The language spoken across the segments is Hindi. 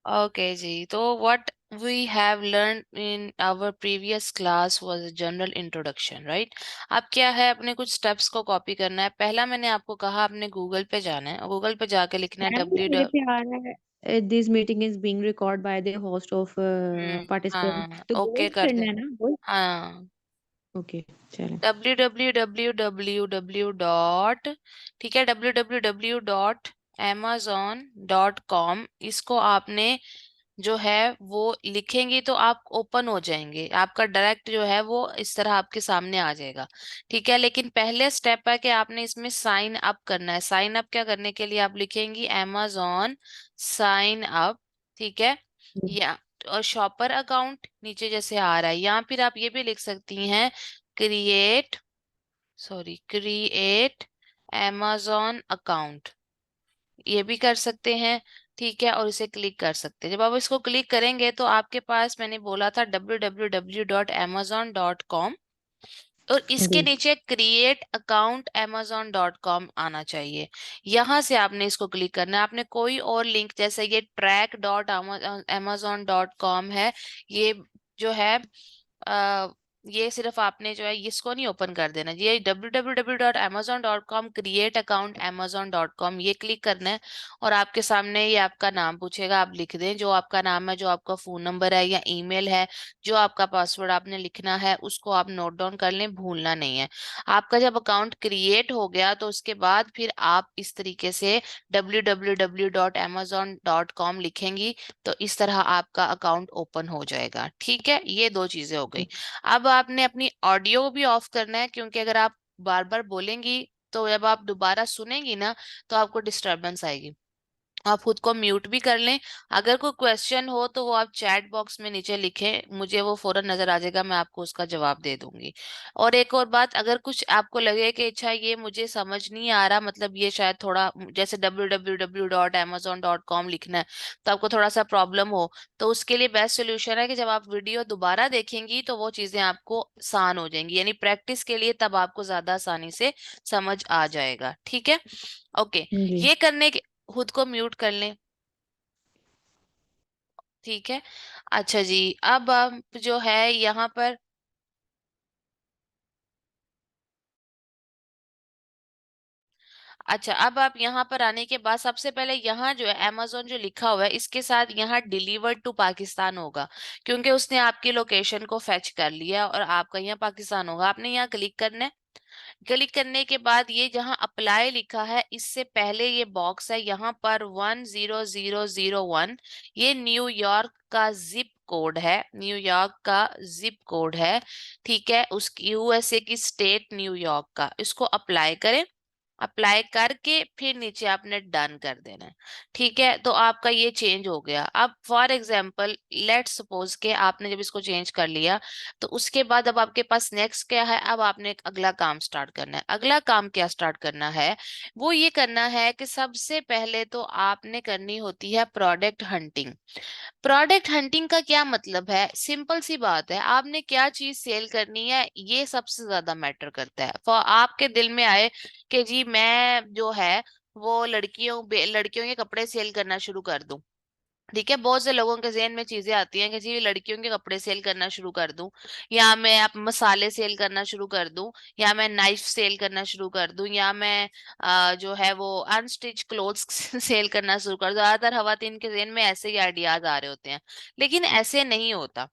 ओके जी, तो what we have learn in our previous class was a general introduction, right. अब क्या है, अपने कुछ स्टेप्स को कॉपी करना है। पहला मैंने आपको कहा आपने गूगल पे जाना है, गूगल पे जाके लिखना है मैम मेरे पे आ रहा है this meeting is being record by the host of participant, हाँ तो ओके बोल्ड कर दे। करना है ना, बोल्ड। हाँ, ओके चलो। www डॉट, ठीक है, www.amazon.com, इसको आपने जो है वो लिखेंगी तो आप ओपन हो जाएंगे, आपका डायरेक्ट जो है वो इस तरह आपके सामने आ जाएगा। ठीक है, लेकिन पहले स्टेप है कि आपने इसमें साइन अप करना है। साइन अप क्या करने के लिए आप लिखेंगी amazon साइन अप, ठीक है, या और शॉपर अकाउंट नीचे जैसे आ रहा है, या फिर आप ये भी लिख सकती हैं क्रिएट, क्रिएट amazon अकाउंट, ये भी कर सकते हैं। ठीक है, और इसे क्लिक कर सकते हैं। जब आप इसको क्लिक करेंगे तो आपके पास मैंने बोला था www.amazon.com, और इसके जी नीचे क्रिएट अकाउंट amazon.com आना चाहिए। यहाँ से आपने इसको क्लिक करना है। आपने कोई और लिंक, जैसे ये track.amazon.com है, ये जो है आ, ये सिर्फ आपने जो है इसको नहीं ओपन कर देना। ये www.amazon.com क्रिएट अकाउंट amazon.com, ये क्लिक करना है, और आपके सामने ये आपका नाम पूछेगा, आप लिख दें जो आपका नाम है, जो आपका फोन नंबर है या ईमेल है, जो आपका पासवर्ड आपने लिखना है उसको आप नोट डाउन कर लें, भूलना नहीं है। आपका जब अकाउंट क्रिएट हो गया तो उसके बाद फिर आप इस तरीके से www.amazon.com लिखेंगी, तो इस तरह आपका अकाउंट ओपन हो जाएगा। ठीक है, ये दो चीजें हो गई। अब आपने अपनी ऑडियो भी ऑफ करना है, क्योंकि अगर आप बार बार बोलेंगी तो जब आप दोबारा सुनेंगी ना तो आपको डिस्टरबेंस आएगी। आप खुद को म्यूट भी कर लें। अगर कोई क्वेश्चन हो तो वो आप चैट बॉक्स में नीचे लिखें, मुझे वो फौरन नजर आ जाएगा, मैं आपको उसका जवाब दे दूंगी। और एक और बात, अगर कुछ आपको लगे कि अच्छा ये मुझे समझ नहीं आ रहा, मतलब ये शायद थोड़ा जैसे www.amazon.com लिखना है तो आपको थोड़ा सा प्रॉब्लम हो, तो उसके लिए बेस्ट सोल्यूशन है कि जब आप वीडियो दोबारा देखेंगी तो वो चीजें आपको आसान हो जाएंगी, यानी प्रैक्टिस के लिए तब आपको ज्यादा आसानी से समझ आ जाएगा। ठीक है, ओके। जी ये करने के, खुद को म्यूट कर लें। ठीक है, अच्छा जी, अब आप जो है यहाँ पर, अच्छा अब आप यहाँ पर आने के बाद सबसे पहले यहाँ जो है amazon जो लिखा हुआ है इसके साथ यहाँ डिलीवर्ड टू पाकिस्तान होगा, क्योंकि उसने आपकी लोकेशन को फेच कर लिया और आपका यहाँ पाकिस्तान होगा। आपने यहाँ क्लिक करना है। क्लिक करने के बाद ये जहां अप्लाई लिखा है इससे पहले ये बॉक्स है, यहाँ पर 10001, ये न्यूयॉर्क का जिप कोड है, न्यूयॉर्क का जिप कोड है। ठीक है, उसकी यूएसए की स्टेट न्यूयॉर्क का, इसको अप्लाई करें। अप्लाई करके फिर नीचे आपने डन कर देना है। ठीक है, तो आपका ये चेंज हो गया। अब फॉर एग्जांपल लेट्स सपोज के आपने जब इसको चेंज कर लिया तो उसके बाद अब आपके पास नेक्स्ट क्या है, अब आपने एक अगला काम स्टार्ट करना है। अगला काम क्या स्टार्ट करना है, वो ये करना है कि सबसे पहले तो आपने करनी होती है प्रोडक्ट हंटिंग। प्रोडक्ट हंटिंग का क्या मतलब है, सिंपल सी बात है, आपने क्या चीज सेल करनी है ये सबसे ज्यादा मैटर करता है। फॉर आपके दिल में आए कि जी मैं जो है वो लड़कियों के कपड़े सेल करना शुरू कर दूं। ठीक है, बहुत से लोगों के जहन में चीजें आती हैं कि जी लड़कियों के कपड़े सेल करना शुरू कर दूं, या मैं आप मसाले सेल करना शुरू कर दूं, या मैं नाइफ सेल करना शुरू कर दूं, या मैं जो है वो अनस्टिच क्लोथ्स सेल करना शुरू कर दूं। ज्यादातर खवातीन के जहन में ऐसे ही आइडियाज आ रहे होते हैं, लेकिन ऐसे नहीं होता।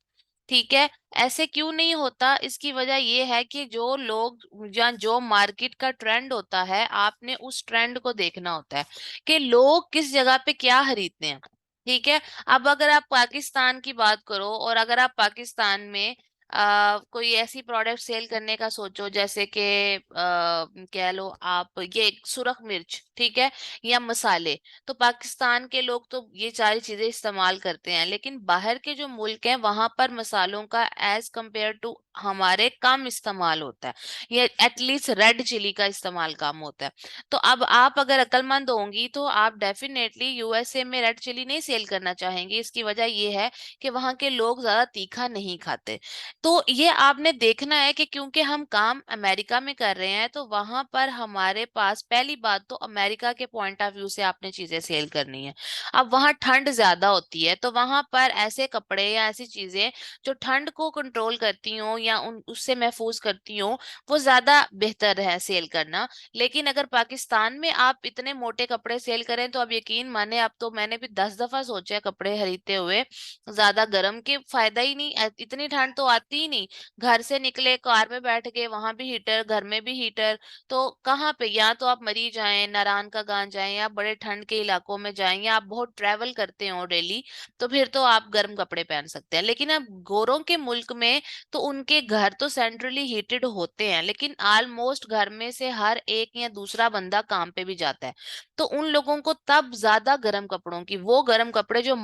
ठीक है, ऐसे क्यों नहीं होता, इसकी वजह ये है कि जो लोग या जो मार्केट का ट्रेंड होता है आपने उस ट्रेंड को देखना होता है कि लोग किस जगह पे क्या खरीदते हैं। ठीक है, अब अगर आप पाकिस्तान की बात करो और अगर आप पाकिस्तान में कोई ऐसी प्रोडक्ट सेल करने का सोचो, जैसे कि कह लो आप ये सुरख मिर्च, ठीक है, या मसाले, तो पाकिस्तान के लोग तो ये सारी चीजें इस्तेमाल करते हैं, लेकिन बाहर के जो मुल्क हैं वहां पर मसालों का एज कंपेयर टू हमारे कम इस्तेमाल होता है, ये एटलीस्ट रेड चिली का इस्तेमाल कम होता है। तो अब आप अगर अक्लमंद होंगी तो आप डेफिनेटली यूएसए में रेड चिली नहीं सेल करना चाहेंगी। इसकी वजह ये है कि वहां के लोग ज्यादा तीखा नहीं खाते। तो ये आपने देखना है कि क्योंकि हम काम अमेरिका में कर रहे हैं तो वहां पर हमारे पास पहली बात तो अमेरिका अमेरिका के पॉइंट ऑफ व्यू से आपने चीजें सेल करनी है। अब वहां ठंड ज्यादा होती है, तो वहां पर ऐसे कपड़े या ऐसी चीजें जो ठंड को कंट्रोल करती हो या उन उससे महफूज करती हो, वो ज्यादा बेहतर है सेल करना। लेकिन अगर पाकिस्तान में आप इतने मोटे कपड़े सेल करें तो अब यकीन माने, अब तो मैंने भी 10 दफा सोचा है कपड़े खरीदते हुए, ज्यादा गर्म के फायदा ही नहीं, इतनी ठंड तो आती ही नहीं। घर से निकले, कार में बैठ गए, वहां भी हीटर, घर में भी हीटर, तो कहाँ पे, या तो आप मरी जाएं, नारायण का गांव जाएं, या बड़े ठंड के इलाकों में जाएं, या आप बहुत ट्रेवल करते हो डेली, तो फिर तो आप गर्म कपड़े पहन सकते हैं। लेकिन अब गोरों के मुल्क में तो उनके घर तो सेंट्रली हीटेड होते हैं, लेकिन ऑलमोस्ट घर में से हर एक या दूसरा बंदा काम पे भी जाता है। तो उन लोगों को तब ज्यादा गर्म कपड़ों की, वो गर्म कपड़े जो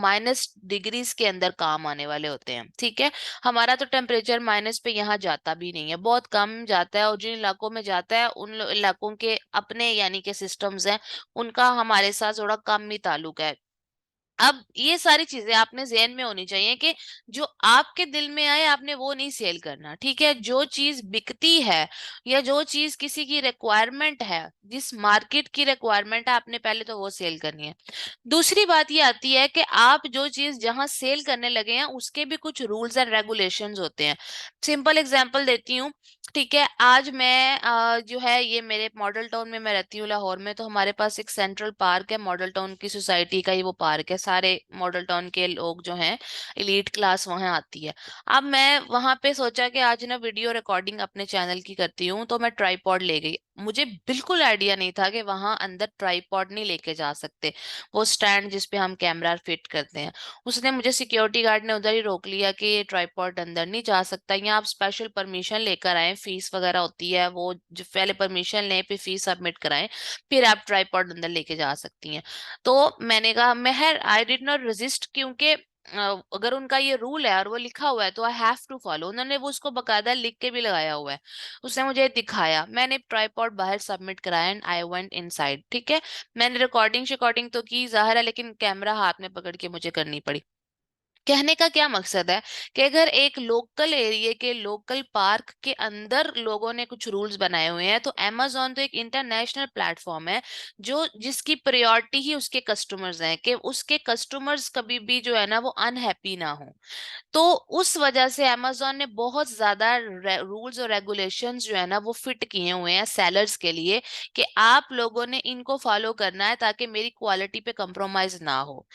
-डिग्रीज के अंदर काम आने वाले होते हैं, ठीक है। हमारा तो टेम्परेचर माइनस पे यहाँ जाता भी नहीं है, बहुत कम जाता है, और जिन इलाकों में जाता है उन इलाकों के अपने यानी के सिस्टम्स हैं, उनका हमारे साथ थोड़ा कम ही ताल्लुक है। अब ये सारी चीजें आपने ज़हन में होनी चाहिए कि जो आपके दिल में आए आपने वो नहीं सेल करना, ठीक है। जो चीज बिकती है या जो चीज किसी की रिक्वायरमेंट है, जिस मार्केट की रिक्वायरमेंट है, आपने पहले तो वो सेल करनी है। दूसरी बात ये आती है कि आप जो चीज जहां सेल करने लगे हैं उसके भी कुछ रूल्स एंड रेगुलेशंस होते हैं। सिंपल एग्जांपल देती हूँ, ठीक है। आज मैं जो है, ये मेरे मॉडल टाउन में मैं रहती हूँ लाहौर में, तो हमारे पास एक सेंट्रल पार्क है, मॉडल टाउन की सोसाइटी का ही वो पार्क है, सारे मॉडल टाउन के लोग जो हैं, एलीट क्लास वहां आती है। अब मैं वहां पे सोचा कि आज ना वीडियो रिकॉर्डिंग अपने चैनल की करती हूँ, तो मैं ट्राईपॉड ले गई। मुझे बिल्कुल आइडिया नहीं था कि वहां अंदर ट्राईपॉड नहीं लेके जा सकते, वो स्टैंड जिसपे हम कैमरा फिट करते हैं। उसने मुझे, सिक्योरिटी गार्ड ने उधर ही रोक लिया कि ये ट्राइपॉड अंदर नहीं जा सकता, यहाँ आप स्पेशल परमिशन लेकर आए, फीस वगैरह होती है, वो जो पहले परमिशन लें फिर फीस सबमिट कराएं, फिर आप ट्राइपॉड अंदर लेके जा सकती हैं। तो मैंने कहा, मैं आई डिड नॉट रेजिस्ट, क्योंकि अगर उनका ये रूल है और वो लिखा हुआ है तो आई हैव टू फॉलो। उन्होंने वो उसको बकायदा लिख के भी लगाया हुआ है, उसने मुझे दिखाया, मैंने ट्राइपॉड बाहर सबमिट कराया एंड आई वेंट इनसाइड, ठीक है। मैंने रिकॉर्डिंग शिकॉर्डिंग तो की जाहिर है, लेकिन कैमरा हाथ में पकड़ के मुझे करनी पड़ी। कहने का क्या मकसद है कि अगर एक लोकल एरिया के लोकल पार्क के अंदर लोगों ने कुछ रूल्स बनाए हुए हैं, तो amazon तो एक इंटरनेशनल प्लेटफॉर्म है, जो जिसकी प्रायोरिटी ही उसके कस्टमर्स हैं, कि उसके कस्टमर्स कभी भी जो है ना वो अनहैप्पी ना हो। तो उस वजह से amazon ने बहुत ज्यादा रूल्स और रेगुलेशंस जो है ना वो फिट किए हुए हैं सेलर्स के लिए, कि आप लोगों ने इनको फॉलो करना है ताकि मेरी क्वालिटी पे कंप्रोमाइज ना हो।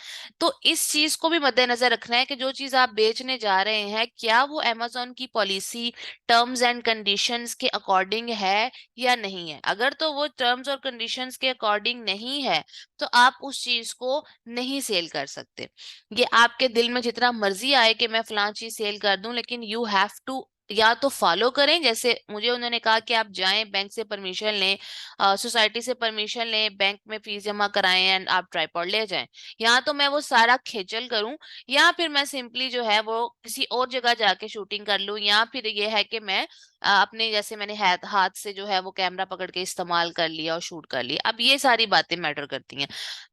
तो इस चीज को भी मद्देनजर रखना है कि जो चीज आप बेचने जा रहे हैं, क्या वो amazon की पॉलिसी, टर्म्स एंड कंडीशंस के अकॉर्डिंग है या नहीं है। अगर तो वो टर्म्स और कंडीशंस के अकॉर्डिंग नहीं है, तो आप उस चीज को नहीं सेल कर सकते। ये आपके दिल में जितना मर्जी आए कि मैं फलां चीज सेल कर दूं, लेकिन यू हैव टू या तो फॉलो करें, जैसे मुझे उन्होंने कहा कि आप जाएं, बैंक से परमिशन लें, सोसाइटी से परमिशन लें, बैंक में फीस जमा कराएं एंड आप ट्राइपॉड ले जाएं। या तो मैं वो सारा खेचल करूं, या फिर मैं सिंपली जो है वो किसी और जगह जाके शूटिंग कर लूं, या फिर ये है कि मैं अपने, जैसे मैंने हाथ हाथ से जो है वो कैमरा पकड़ के इस्तेमाल कर लिया और शूट कर लिया। अब ये सारी बातें मैटर करती हैं,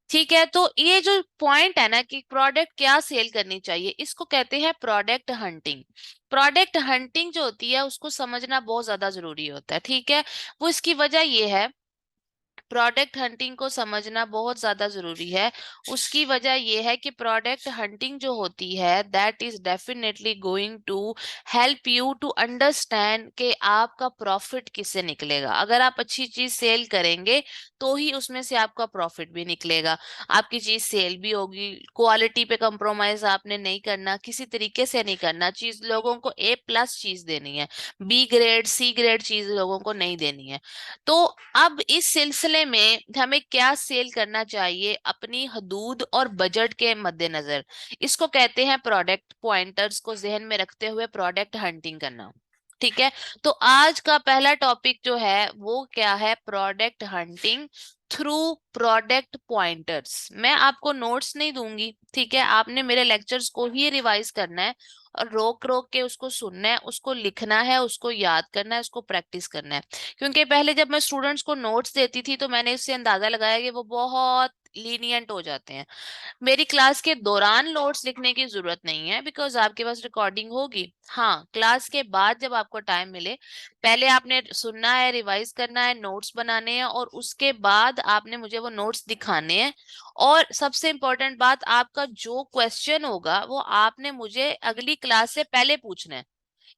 ठीक है। तो ये जो पॉइंट है ना कि प्रोडक्ट क्या सेल करनी चाहिए, इसको कहते हैं प्रोडक्ट हंटिंग। प्रोडक्ट हंटिंग जो होती है उसको समझना बहुत ज्यादा जरूरी होता है, ठीक है। वो इसकी वजह ये है, प्रोडक्ट हंटिंग को समझना बहुत ज्यादा जरूरी है। उसकी वजह यह है कि प्रोडक्ट हंटिंग जो होती है, that is definitely going to help you to understand कि आपका प्रॉफिट किससे निकलेगा। अगर आप अच्छी चीज सेल करेंगे तो ही उसमें से आपका प्रॉफिट भी निकलेगा, आपकी चीज सेल भी होगी। क्वालिटी पे कंप्रोमाइज आपने नहीं करना, किसी तरीके से नहीं करना, चीज लोगों को A+ चीज देनी है, B ग्रेड C ग्रेड चीज लोगों को नहीं देनी है। तो अब इस सिलसिले में हमें क्या सेल करना चाहिए अपनी हदूद और बजट के मद्देनजर, इसको कहते हैं प्रोडक्ट पॉइंटर्स को जहन में रखते हुए प्रोडक्ट हंटिंग करना, ठीक है। तो आज का पहला टॉपिक जो है वो क्या है, product hunting through product pointers. मैं आपको नोट्स नहीं दूंगी, ठीक है, आपने मेरे लेक्चर्स को ही रिवाइज करना है, और रोक रोक के उसको सुनना है, उसको लिखना है, उसको याद करना है, उसको प्रैक्टिस करना है। क्योंकि पहले जब मैं स्टूडेंट्स को नोट्स देती थी तो मैंने इससे अंदाजा लगाया कि वो बहुत लीनियंट हो जाते हैं। मेरी क्लास के दौरान नोट्स लिखने की जरूरत नहीं है, बिकॉज आपके पास रिकॉर्डिंग होगी। हाँ, क्लास के बाद जब आपको टाइम मिले, पहले आपने सुनना है, रिवाइज करना है, नोट्स बनाने हैं, और उसके बाद बाद आपने मुझे वो नोट्स दिखाने हैं। और सबसे इम्पोर्टेंट बात, आपका जो क्वेश्चन होगा वो आपने मुझे अगली क्लास से पहले पूछना है।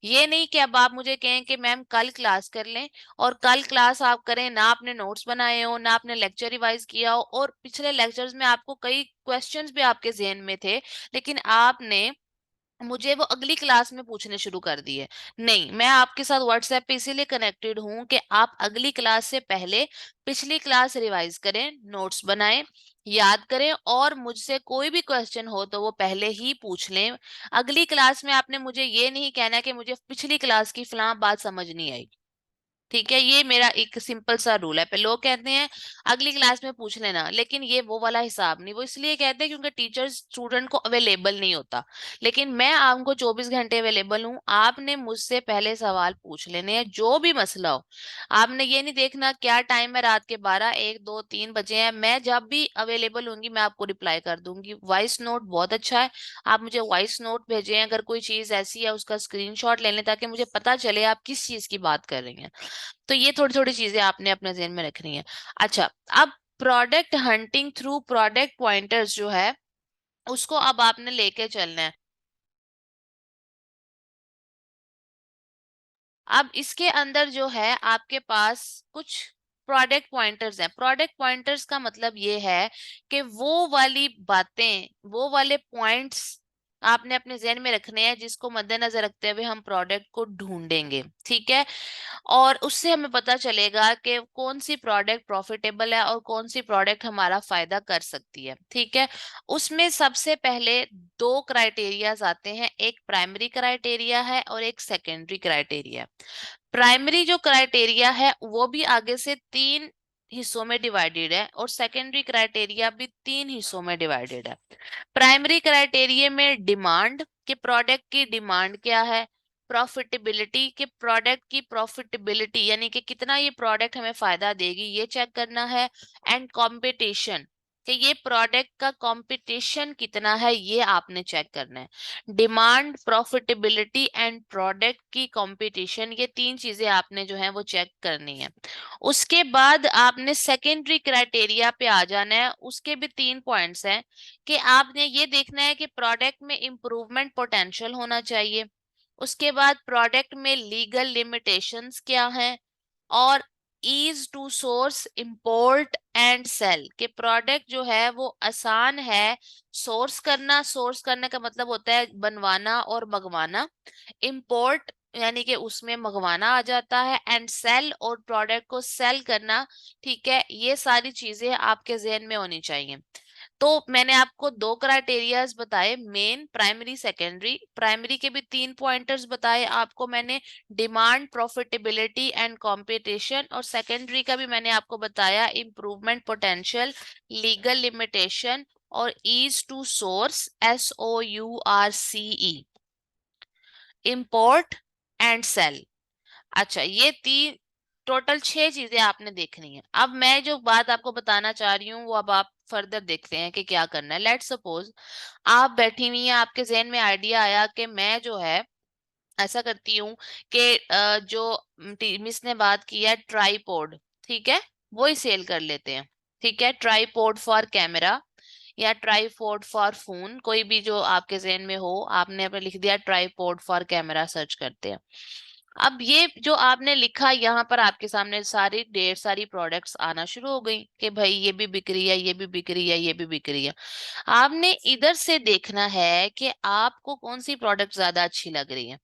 ये नहीं कि अब आप मुझे कहें कि मैम कल क्लास कर लें, और कल क्लास आप करें ना आपने नोट्स बनाए हो ना आपने लेक्चर रिवाइज किया हो, और पिछले लेक्चर्स में आपको कई क्वेश्चंस भी आपके जहन में थे लेकिन आपने मुझे वो अगली क्लास में पूछने शुरू कर दिए। नहीं, मैं आपके साथ व्हाट्सएप पे इसीलिए कनेक्टेड हूं कि आप अगली क्लास से पहले पिछली क्लास रिवाइज करें, नोट्स बनाएं, याद करें, और मुझसे कोई भी क्वेश्चन हो तो वो पहले ही पूछ लें। अगली क्लास में आपने मुझे ये नहीं कहना कि मुझे पिछली क्लास की फलां बात समझ नहीं आई। ठीक है, ये मेरा एक सिंपल सा रूल है। पे लोग कहते हैं अगली क्लास में पूछ लेना, लेकिन ये वो वाला हिसाब नहीं। वो इसलिए कहते हैं क्योंकि टीचर स्टूडेंट को अवेलेबल नहीं होता, लेकिन मैं आपको 24 घंटे अवेलेबल हूँ। आपने मुझसे पहले सवाल पूछ लेने हैं, जो भी मसला हो। आपने ये नहीं देखना क्या टाइम है, रात के 12, 1, 2, 3 बजे हैं। मैं जब भी अवेलेबल होंगी मैं आपको रिप्लाई कर दूंगी। वॉइस नोट बहुत अच्छा है, आप मुझे वॉइस नोट भेजें। अगर कोई चीज ऐसी है उसका स्क्रीनशॉट ले लें ताकि मुझे पता चले आप किस चीज की बात कर रही हैं। तो ये थोड़ी थोड़ी चीजें आपने अपने ज़हन में रखनी है। अच्छा, अब product hunting through product pointers जो है उसको अब आपने लेके चलना है। अब इसके अंदर जो है आपके पास कुछ प्रोडक्ट पॉइंटर्स हैं। प्रोडक्ट पॉइंटर्स का मतलब ये है कि वो वाली बातें, वो वाले पॉइंट्स आपने अपने जहन में रखने हैं जिसको मद्देनजर रखते हुए हम प्रोडक्ट को ढूंढेंगे। ठीक है, और उससे हमें पता चलेगा कि कौन सी प्रोडक्ट प्रॉफिटेबल है और कौन सी प्रोडक्ट हमारा फायदा कर सकती है। ठीक है, उसमें सबसे पहले दो क्राइटेरियाज आते हैं, एक प्राइमरी क्राइटेरिया है और एक सेकेंडरी क्राइटेरिया। प्राइमरी जो क्राइटेरिया है वो भी आगे से तीन हिस्सों में डिवाइडेड है और सेकेंडरी क्राइटेरिया भी तीन हिस्सों में डिवाइडेड है। प्राइमरी क्राइटेरिया में डिमांड, के प्रोडक्ट की डिमांड क्या है, प्रॉफिटेबिलिटी के प्रोडक्ट की प्रॉफिटेबिलिटी यानी कि कितना ये प्रोडक्ट हमें फायदा देगी ये चेक करना है, एंड कंपटीशन कि ये प्रोडक्ट का कंपटीशन कितना है ये आपने चेक करना है। डिमांड, प्रॉफिटेबिलिटी एंड प्रोडक्ट की कंपटीशन, ये तीन चीजें आपने जो है वो चेक करनी है। उसके बाद आपने सेकेंडरी क्राइटेरिया पे आ जाना है। उसके भी तीन पॉइंट्स हैं कि आपने ये देखना है कि प्रोडक्ट में इंप्रूवमेंट पोटेंशियल होना चाहिए। उसके बाद प्रोडक्ट में लीगल लिमिटेशंस क्या हैं, और ease to source, import and sale के प्रोडक्ट जो है वो आसान है सोर्स करना। सोर्स करने का मतलब होता है बनवाना और मंगवाना। इंपोर्ट यानी कि उसमें मंगवाना आ जाता है, एंड सेल और प्रोडक्ट को सेल करना। ठीक है, ये सारी चीजें आपके जहन में होनी चाहिए। तो मैंने आपको दो क्राइटेरियाज बताए, मेन, प्राइमरी, सेकेंडरी। प्राइमरी के भी तीन पॉइंटर्स बताए आपको मैंने, डिमांड, प्रॉफिटेबिलिटी एंड कंपटीशन, और सेकेंडरी का भी मैंने आपको बताया, इंप्रूवमेंट पोटेंशियल, लीगल लिमिटेशन और ease to source, SOURCE, import and sale. अच्छा, ये तीन, टोटल 6 चीजें आपने देखनी है। अब मैं जो बात आपको बताना चाह रही हूँ वो अब आप फर्दर देखते हैं कि क्या करना है। लेट्स सपोज आप बैठी हुई हैं, आपके जहन में आइडिया आया कि मैं जो है ऐसा करती हूँ कि जो मिस ने बात की है ट्राईपोड, ठीक है, वो ही सेल कर लेते हैं। ठीक है, ट्राईपोड फॉर कैमरा या ट्राईपोड फॉर फोन, कोई भी जो आपके जहन में हो। आपने अपने लिख दिया ट्राईपोड फॉर कैमरा, सर्च करते हैं। अब ये जो आपने लिखा यहाँ पर आपके सामने सारी ढेर सारी प्रोडक्ट्स आना शुरू हो गई कि भाई ये भी बिक रही है, ये भी बिक रही है, ये भी बिक रही है। आपने इधर से देखना है कि आपको कौन सी प्रोडक्ट ज्यादा अच्छी लग रही है।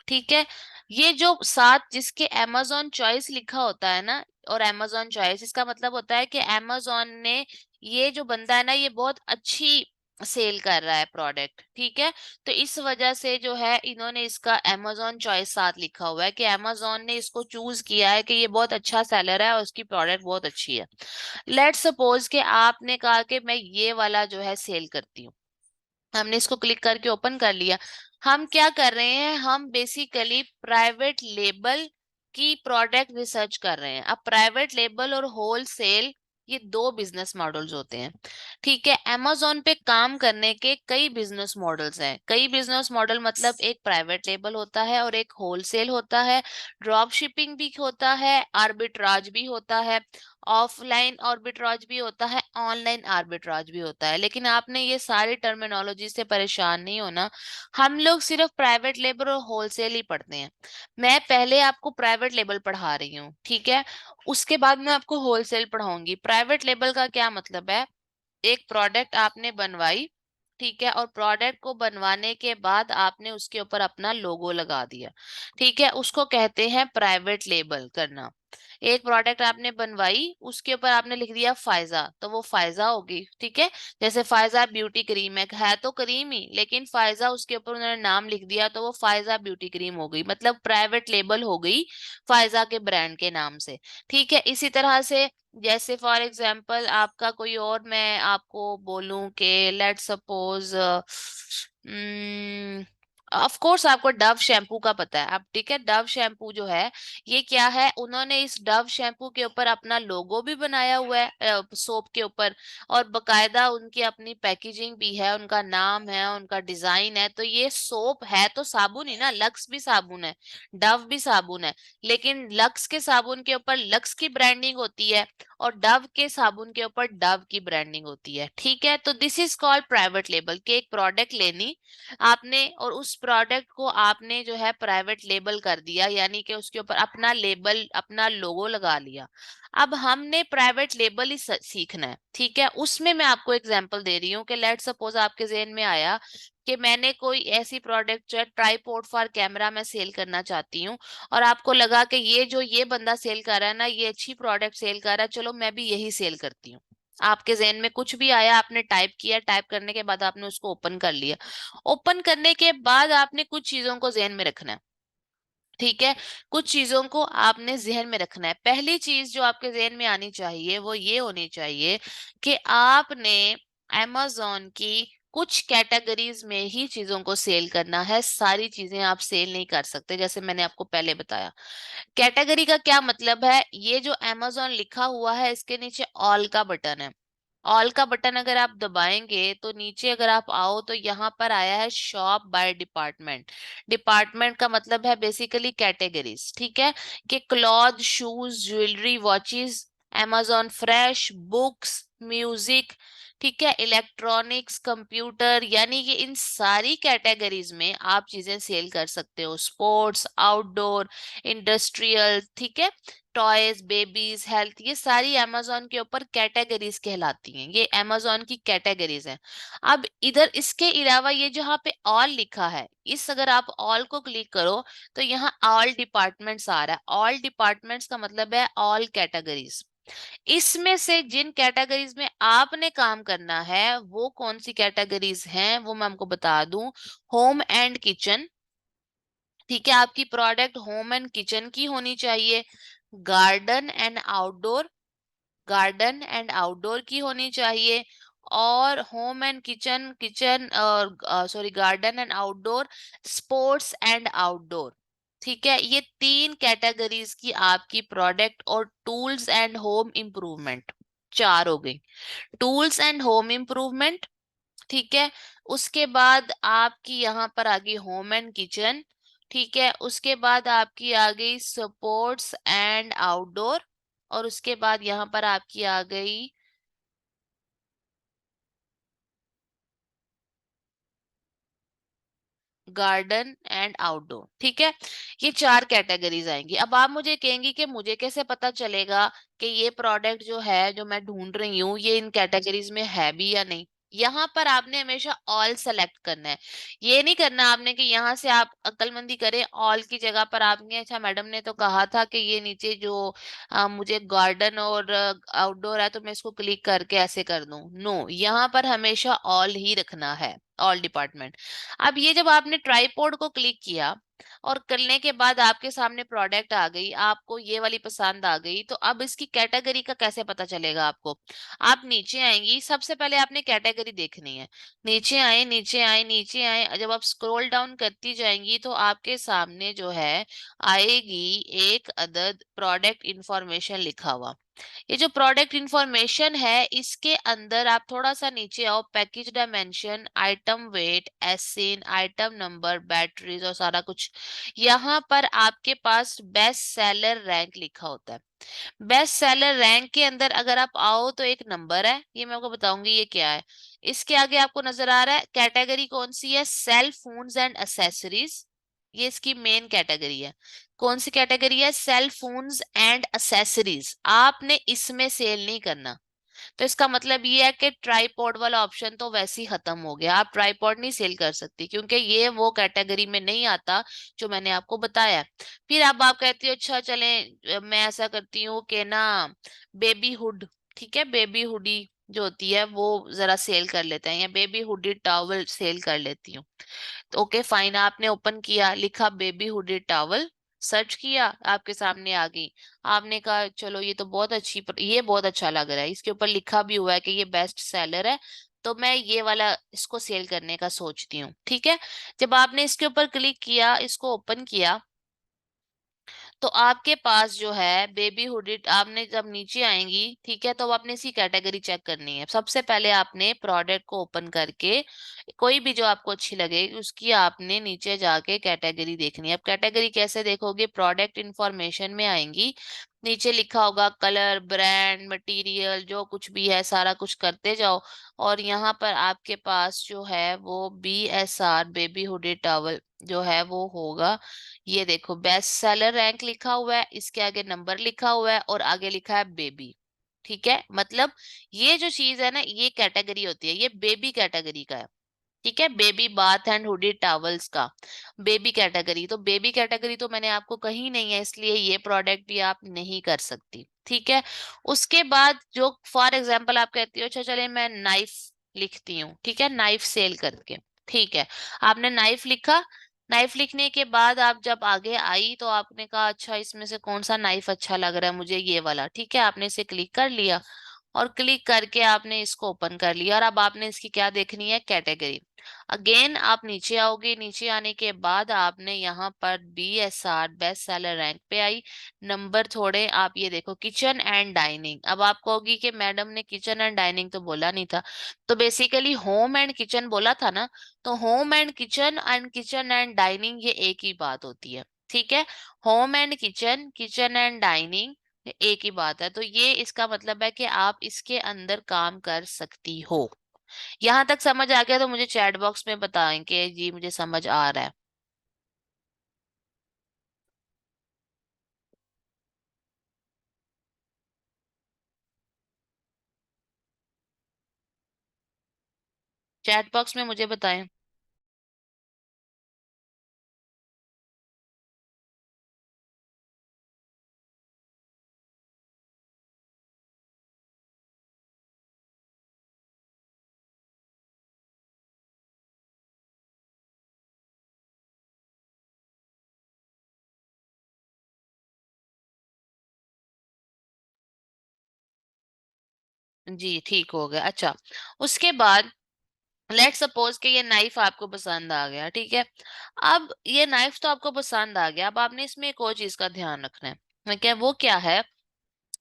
ठीक है, ये जो साथ जिसके amazon चॉइस लिखा होता है ना, और amazon चॉइस इसका मतलब होता है कि amazon ने, ये जो बंदा है ना ये बहुत अच्छी सेल कर रहा है प्रोडक्ट। ठीक है, तो इस वजह से जो है इन्होंने इसका amazon चॉइस साथ लिखा हुआ है कि amazon ने इसको चूज किया है कि ये बहुत अच्छा सेलर है और उसकी प्रोडक्ट बहुत अच्छी है। लेट्स सपोज कि आपने कहा कि मैं ये वाला जो है सेल करती हूँ। हमने इसको क्लिक करके ओपन कर लिया। हम क्या कर रहे हैं, हम बेसिकली प्राइवेट लेबल की प्रोडक्ट रिसर्च कर रहे हैं। अब प्राइवेट लेबल और होलसेल ये दो बिजनेस मॉडल्स होते हैं। ठीक है, amazon पे काम करने के कई बिजनेस मॉडल्स हैं। कई बिजनेस मॉडल मतलब एक प्राइवेट लेबल होता है और एक होलसेल होता है, ड्रॉप शिपिंग भी होता है, आर्बिट्राज भी होता है, ऑफलाइन आर्बिट्राज भी होता है, ऑनलाइन आर्बिट्राज भी होता है, लेकिन आपने ये सारी टर्मिनोलॉजी से परेशान नहीं होना। हम लोग सिर्फ प्राइवेट लेबल और होलसेल ही पढ़ते हैं। मैं पहले आपको प्राइवेट लेबल पढ़ा रही हूँ, ठीक है, उसके बाद मैं आपको होलसेल पढ़ाऊंगी। प्राइवेट लेबल का क्या मतलब है, एक प्रोडक्ट आपने बनवाई, ठीक है, और प्रोडक्ट को बनवाने के बाद आपने उसके ऊपर अपना लोगो लगा दिया, ठीक है, उसको कहते हैं प्राइवेट लेबल करना। एक प्रोडक्ट आपने बनवाई, उसके ऊपर आपने लिख दिया फायजा, तो वो फायजा होगी, ठीक है। जैसे फायजा ब्यूटी क्रीम है तो क्रीम ही, लेकिन फायजा उसके ऊपर उन्होंने नाम लिख दिया तो वो फायजा ब्यूटी क्रीम हो गई, मतलब प्राइवेट लेबल हो गई फायजा के ब्रांड के नाम से, ठीक है। इसी तरह से जैसे फॉर एग्जाम्पल आपका कोई और, मैं आपको बोलूं कि लेट सपोज, ऑफ कोर्स आपको डव शैम्पू का पता है आप, ठीक है। डव शैम्पू जो है, ये क्या है, उन्होंने इस डव शैम्पू के ऊपर अपना लोगो भी बनाया हुआ है सोप के ऊपर, और बकायदा उनकी अपनी पैकेजिंग भी है, उनका नाम है, उनका डिजाइन है। तो ये सोप है तो साबुन ही ना, लक्स भी साबुन है, डव भी साबुन है, लेकिन लक्स के साबुन के ऊपर लक्स की ब्रांडिंग होती है और डव के साबुन के ऊपर डव की ब्रांडिंग होती है, ठीक है। तो this is called private label, के एक प्रोडक्ट लेनी आपने और उस प्रोडक्ट को आपने जो है प्राइवेट लेबल कर दिया, यानी कि उसके ऊपर अपना लेबल, अपना लोगो लगा लिया। अब हमने प्राइवेट लेबल ही सीखना है, ठीक है। उसमें मैं आपको एग्जांपल दे रही हूँ कि लेट सपोज आपके जेहन में आया कि मैंने कोई ऐसी प्रोडक्ट जो है ट्राइपॉड फॉर कैमरा मैं सेल करना चाहती हूँ, और आपको लगा कि ये जो ये बंदा सेल कर रहा है ना, ये अच्छी प्रोडक्ट सेल कर रहा है, चलो मैं भी यही सेल करती हूँ। आपके जहन में कुछ भी आया, आपने टाइप किया, टाइप करने के बाद आपने उसको ओपन कर लिया। ओपन करने के बाद आपने कुछ चीजों को जहन में रखना है, ठीक है। कुछ चीजों को आपने जहन में रखना है। पहली चीज जो आपके जहन में आनी चाहिए वो ये होनी चाहिए कि आपने amazon की कुछ कैटेगरीज में ही चीजों को सेल करना है, सारी चीजें आप सेल नहीं कर सकते, जैसे मैंने आपको पहले बताया। कैटेगरी का क्या मतलब है, ये जो amazon लिखा हुआ है इसके नीचे ऑल का बटन है। ऑल का बटन अगर आप दबाएंगे तो नीचे अगर आप आओ तो यहाँ पर आया है शॉप बाय डिपार्टमेंट। डिपार्टमेंट का मतलब है बेसिकली कैटेगरीज, ठीक है, कि cloth, shoes, jewellery, watches, amazon fresh, books, music, ठीक है, इलेक्ट्रॉनिक्स, कंप्यूटर, यानी कि इन सारी कैटेगरीज में आप चीजें सेल कर सकते हो। स्पोर्ट्स, आउटडोर, इंडस्ट्रियल, ठीक है, टॉयज, बेबीज, हेल्थ, ये सारी amazon के ऊपर कैटेगरीज कहलाती हैं, ये amazon की कैटेगरीज हैं। अब इधर इसके अलावा ये जहाँ पे ऑल लिखा है, इस अगर आप ऑल को क्लिक करो तो यहाँ ऑल डिपार्टमेंट्स आ रहा है। ऑल डिपार्टमेंट्स का मतलब है ऑल कैटेगरीज। इसमें से जिन कैटेगरीज में आपने काम करना है वो कौन सी कैटेगरीज हैं वो मैं आपको बता दूं। होम एंड किचन, ठीक है, आपकी प्रोडक्ट होम एंड किचन की होनी चाहिए। Garden and outdoor, garden and outdoor की होनी चाहिए। और होम एंड किचन, किचन और sorry garden and outdoor, sports and outdoor, ठीक है। ये तीन कैटेगरीज की आपकी प्रोडक्ट, और टूल्स एंड होम इम्प्रूवमेंट, चार हो गई। टूल्स एंड होम इम्प्रूवमेंट, ठीक है। उसके बाद आपकी यहाँ पर आ गई होम एंड किचन, ठीक है। उसके बाद आपकी आ गई स्पोर्ट्स एंड आउटडोर, और उसके बाद यहाँ पर आपकी आ गई गार्डन एंड आउटडोर, ठीक है। ये चार कैटेगरीज आएंगी। अब आप मुझे कहेंगी कि मुझे कैसे पता चलेगा कि ये प्रोडक्ट जो है जो मैं ढूंढ रही हूँ ये इन कैटेगरीज में है भी या नहीं। यहाँ पर आपने हमेशा ऑल सेलेक्ट करना है। ये नहीं करना आपने कि यहाँ से आप अक्लमंदी करें, ऑल की जगह पर आपने, अच्छा मैडम ने तो कहा था कि ये नीचे जो मुझे गार्डन और आउटडोर है तो मैं इसको क्लिक करके ऐसे कर दूं। नो, यहाँ पर हमेशा ऑल ही रखना है, ऑल डिपार्टमेंट। अब ये जब आपने ट्राइपॉड को क्लिक किया और करने के बाद आपके सामने प्रोडक्ट आ गई, आपको ये वाली पसंद आ गई, तो अब इसकी कैटेगरी का कैसे पता चलेगा आपको। आप नीचे आएंगी, सबसे पहले आपने कैटेगरी देखनी है। नीचे आए, नीचे आए, नीचे आए, जब आप स्क्रॉल डाउन करती जाएंगी तो आपके सामने जो है आएगी एक अदद प्रोडक्ट इंफॉर्मेशन लिखा हुआ। ये जो प्रोडक्ट इंफॉर्मेशन है इसके अंदर आप थोड़ा सा नीचे आओ, package dimension, item weight, ASIN, item number, batteries और सारा कुछ। यहाँ पर आपके पास बेस्ट सेलर रैंक लिखा होता है। बेस्ट सेलर रैंक के अंदर अगर आप आओ तो एक नंबर है, ये मैं आपको बताऊंगी ये क्या है। इसके आगे आपको नजर आ रहा है कैटेगरी कौन सी है, सेल फोन्स एंड एसेसरीज। ये इसकी मेन कैटेगरी है। कौन सी कैटेगरी है, सेल फोन्स एंड एसेसरीज। आपने इसमें सेल नहीं करना। तो इसका मतलब ये है कि ट्राईपॉड वाला ऑप्शन तो वैसे ही खत्म हो गया, आप ट्राईपॉड नहीं सेल कर सकती क्योंकि ये वो कैटेगरी में नहीं आता जो मैंने आपको बताया। फिर अब आप कहती हो अच्छा चले, मैं ऐसा करती हूँ कि ना बेबी हुड, ठीक है, बेबी हुडी जो होती है वो जरा सेल कर लेते हैं, या बेबी हुडी टॉवल सेल कर लेती हूँ। तो ओके फाइन, आपने ओपन किया, लिखा बेबी हुडी टॉवल, सर्च किया, आपके सामने आ गई। आपने कहा चलो ये तो बहुत अच्छी, ये बहुत अच्छा लग रहा है, इसके ऊपर लिखा भी हुआ है कि ये बेस्ट सेलर है, तो मैं ये वाला इसको सेल करने का सोचती हूँ, ठीक है। जब आपने इसके ऊपर क्लिक किया, इसको ओपन किया, तो आपके पास जो है बेबी हुडी, आपने जब नीचे आएंगी, ठीक है, तो आपने इसी कैटेगरी चेक करनी है। सबसे पहले आपने प्रोडक्ट को ओपन करके कोई भी जो आपको अच्छी लगे उसकी आपने नीचे जाके कैटेगरी देखनी है। अब कैटेगरी कैसे देखोगे, प्रोडक्ट इंफॉर्मेशन में आएंगी, नीचे लिखा होगा कलर, ब्रांड, मटेरियल, जो कुछ भी है सारा कुछ करते जाओ, और यहाँ पर आपके पास जो है वो BSR बेबी हुडी टॉवल जो है वो होगा। ये देखो बेस्ट सेलर रैंक लिखा हुआ है, इसके आगे नंबर लिखा हुआ है और आगे लिखा है बेबी, ठीक है। मतलब ये जो चीज है ना, ये कैटेगरी होती है, ये बेबी कैटेगरी का है, ठीक है, baby bath and hoodie towels का बेबी कैटेगरी। तो बेबी कैटेगरी तो मैंने आपको कही नहीं है, इसलिए ये प्रोडक्ट भी आप नहीं कर सकती, ठीक है। उसके बाद जो फॉर एग्जांपल आप कहती हो अच्छा चले मैं नाइफ लिखती हूँ, ठीक है, नाइफ सेल करके, ठीक है, आपने नाइफ लिखा। नाइफ लिखने के बाद आप जब आगे आई तो आपने कहा अच्छा इसमें से कौन सा नाइफ अच्छा लग रहा है मुझे, ये वाला, ठीक है, आपने इसे क्लिक कर लिया, और क्लिक करके आपने इसको ओपन कर लिया, और अब आपने इसकी क्या देखनी है, कैटेगरी। अगेन आप नीचे आओगे, नीचे आने के बाद आपने यहाँ पर BSR बेस्ट सेलर रैंक पे आई, नंबर थोड़े आप ये देखो किचन एंड डाइनिंग। अब आप कहोगी कि मैडम ने किचन एंड डाइनिंग तो बोला नहीं था, तो बेसिकली होम एंड किचन बोला था ना, तो home and kitchen and dining ये एक ही बात होती है, ठीक है। Home and kitchen, kitchen and dining एक ही बात है, तो ये इसका मतलब है कि आप इसके अंदर काम कर सकती हो। यहाँ तक समझ आ गया तो मुझे चैट बॉक्स में बताएं कि जी मुझे समझ आ रहा है। चैट बॉक्स में मुझे बताएं। जी ठीक हो गया, अच्छा। उसके बाद लेट सपोज कि ये नाइफ आपको पसंद आ गया, ठीक है। अब ये नाइफ तो आपको पसंद आ गया, अब आपने इसमें एक और चीज का ध्यान रखना है, क्या वो क्या है,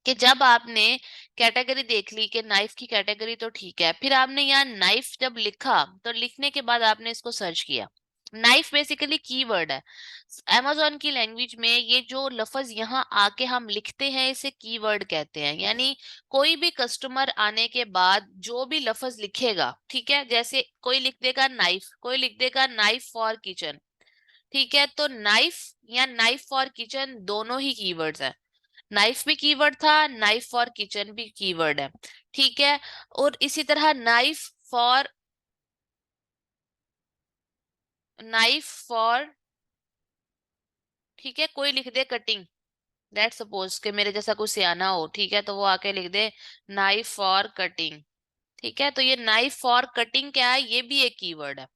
कि जब आपने कैटेगरी देख ली कि नाइफ की कैटेगरी तो ठीक है, फिर आपने यहाँ नाइफ जब लिखा तो लिखने के बाद आपने इसको सर्च किया। नाइफ बेसिकली कीवर्ड है। amazon की लैंग्वेज में ये जो लफ्ज यहाँ आके हम लिखते हैं इसे कीवर्ड कहते हैं। यानी कोई भी कस्टमर आने के बाद जो भी लफ्ज लिखेगा, ठीक है, जैसे कोई लिख देगा नाइफ, कोई लिख देगा नाइफ फॉर किचन, ठीक है, तो नाइफ या नाइफ फॉर किचन दोनों ही कीवर्ड्स हैं। नाइफ भी कीवर्ड था, नाइफ फॉर किचन भी कीवर्ड है, ठीक है। और इसी तरह फॉर नाइफ फॉर ठीक है, कोई लिख दे कटिंग, लेट सपोज कि मेरे जैसा कोई सियाना हो, ठीक है, तो वो आके लिख दे नाइफ फॉर कटिंग, ठीक है, तो ये नाइफ फॉर कटिंग क्या है, ये भी एक कीवर्ड है,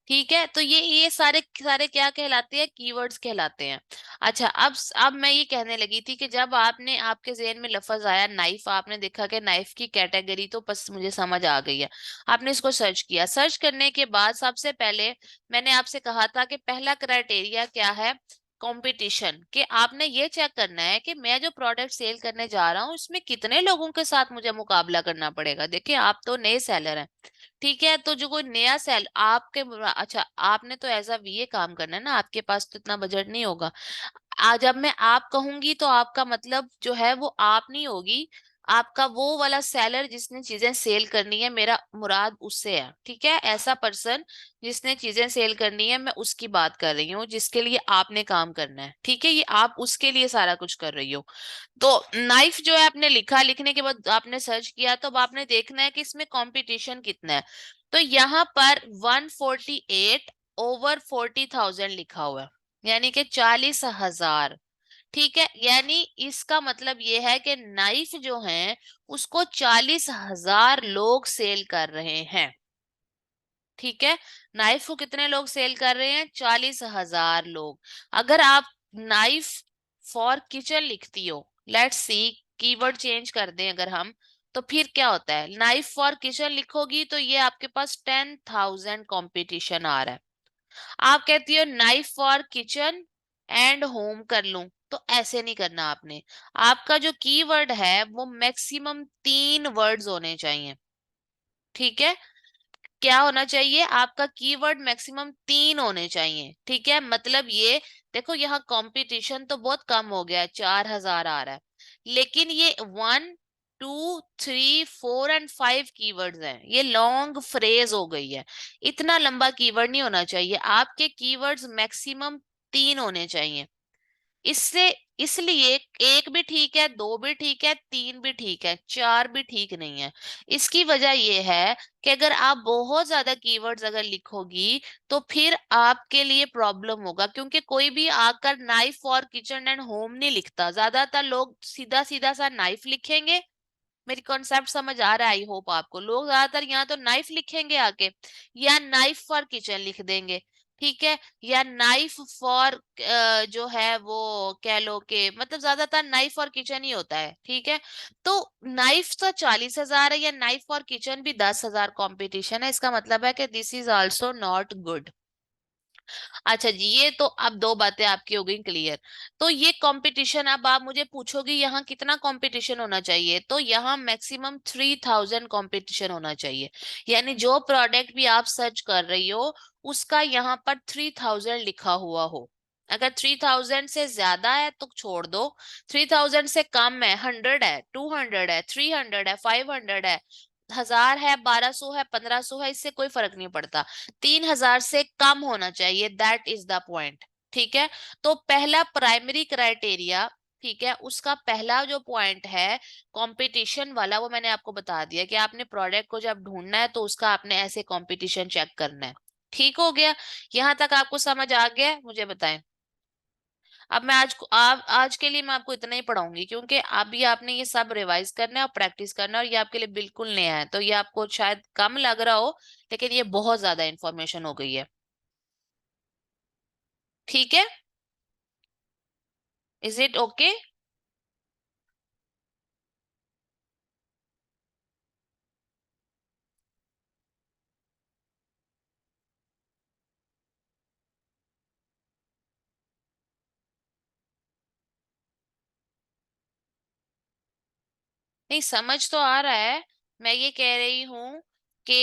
ठीक है। तो ये सारे सारे क्या कहलाते हैं, कीवर्ड्स कहलाते हैं। अच्छा, अब मैं ये कहने लगी थी कि जब आपने आपके जहन में लफ्ज आया नाइफ, आपने देखा कि नाइफ की कैटेगरी तो बस मुझे समझ आ गई है, आपने इसको सर्च किया। सर्च करने के बाद सबसे पहले मैंने आपसे कहा था कि पहला क्राइटेरिया क्या है, कंपटीशन कि आपने ये चेक करना है कि मैं जो प्रोडक्ट सेल करने जा रहा हूँ इसमें कितने लोगों के साथ मुझे मुकाबला करना पड़ेगा। देखिए आप तो नए सेलर हैं, ठीक है, तो जो कोई नया सेल आपके, अच्छा आपने तो एज अ वीए काम करना है ना, आपके पास तो इतना बजट नहीं होगा। आज जब मैं आप कहूंगी तो आपका मतलब जो है वो आप नहीं होगी, आपका वो वाला सेलर जिसने चीजें सेल करनी है, मेरा मुराद उससे है, ठीक है, ऐसा पर्सन जिसने चीजें सेल करनी है, मैं उसकी बात कर रही हूँ, जिसके लिए आपने काम करना है, ठीक है, ये आप उसके लिए सारा कुछ कर रही हो। तो नाइफ जो है आपने लिखा, लिखने के बाद आपने सर्च किया, तो अब आपने देखना है कि इसमें कंपटीशन कितना है। तो यहाँ पर 148 ओवर 40,000 लिखा हुआ है, यानी कि 40,000, ठीक है, यानी इसका मतलब ये है कि नाइफ जो है उसको 40,000 लोग सेल कर रहे हैं, ठीक है, नाइफ को कितने लोग सेल कर रहे हैं, 40,000 लोग। अगर आप नाइफ फॉर किचन लिखती हो, लेट्स सी, कीवर्ड चेंज कर दें अगर हम, तो फिर क्या होता है, नाइफ फॉर किचन लिखोगी तो ये आपके पास 10,000 कंपटीशन आ रहा है। आप कहती हो knife for kitchen and home कर लूं, तो ऐसे नहीं करना आपने। आपका जो कीवर्ड है वो मैक्सिमम 3 वर्ड्स होने चाहिए, ठीक है, क्या होना चाहिए, आपका कीवर्ड मैक्सिमम 3 होने चाहिए, ठीक है, मतलब ये देखो यहाँ कंपटीशन तो बहुत कम हो गया है, 4,000 आ रहा है, लेकिन ये 1, 2, 3, 4 एंड 5 कीवर्ड्स हैं, ये लॉन्ग फ्रेज हो गई है, इतना लंबा कीवर्ड नहीं होना चाहिए, आपके कीवर्ड्स मैक्सिमम 3 होने चाहिए। इससे इसलिए एक भी ठीक है, दो भी ठीक है, तीन भी ठीक है, चार भी ठीक नहीं है। इसकी वजह यह है कि अगर आप बहुत ज्यादा कीवर्ड्स अगर लिखोगी तो फिर आपके लिए प्रॉब्लम होगा, क्योंकि कोई भी आकर knife for kitchen and home नहीं लिखता, ज्यादातर लोग सीधा सीधा सा नाइफ लिखेंगे। मेरी कॉन्सेप्ट समझ आ रहा है, आई होप आपको, लोग ज्यादातर यहाँ तो नाइफ लिखेंगे आके, या नाइफ फॉर किचन लिख देंगे, ठीक है, या नाइफ फॉर जो है वो कह लो कि मतलब ज्यादातर नाइफ फॉर किचन ही होता है, ठीक है। तो नाइफ तो 40,000 है, या नाइफ फॉर किचन भी 10,000 कंपटीशन है, इसका मतलब है कि this is also not good. अच्छा जी, ये तो अब दो बातें आपकी हो गई क्लियर। तो ये कंपटीशन, अब आप मुझे पूछोगे यहाँ कितना कंपटीशन होना चाहिए, तो यहाँ मैक्सिमम 3,000 कंपटीशन होना चाहिए, यानी जो प्रोडक्ट भी आप सर्च कर रही हो उसका यहाँ पर 3,000 लिखा हुआ हो। अगर 3,000 से ज्यादा है तो छोड़ दो, 3,000 से कम है, 100 है, 200 है, 300 है, 500 है, 1,000 है, 1,200 है, 1,500 है, इससे कोई फर्क नहीं पड़ता, 3,000 से कम होना चाहिए, दैट इज द पॉइंट, ठीक है। तो पहला प्राइमरी क्राइटेरिया, ठीक है, उसका पहला जो पॉइंट है कंपटीशन वाला, वो मैंने आपको बता दिया कि आपने प्रोडक्ट को जब ढूंढना है तो उसका आपने ऐसे कंपटीशन चेक करना है। ठीक हो गया, यहां तक आपको समझ आ गया, मुझे बताएं। अब मैं आज के लिए मैं आपको इतना ही पढ़ाऊंगी, क्योंकि अभी आपने ये सब रिवाइज करना है और प्रैक्टिस करना है, और ये आपके लिए बिल्कुल नया है, तो ये आपको शायद कम लग रहा हो, लेकिन ये बहुत ज्यादा इंफॉर्मेशन हो गई है, ठीक है, इज इट ओके। नहीं, समझ तो आ रहा है, मैं ये कह रही हूँ कि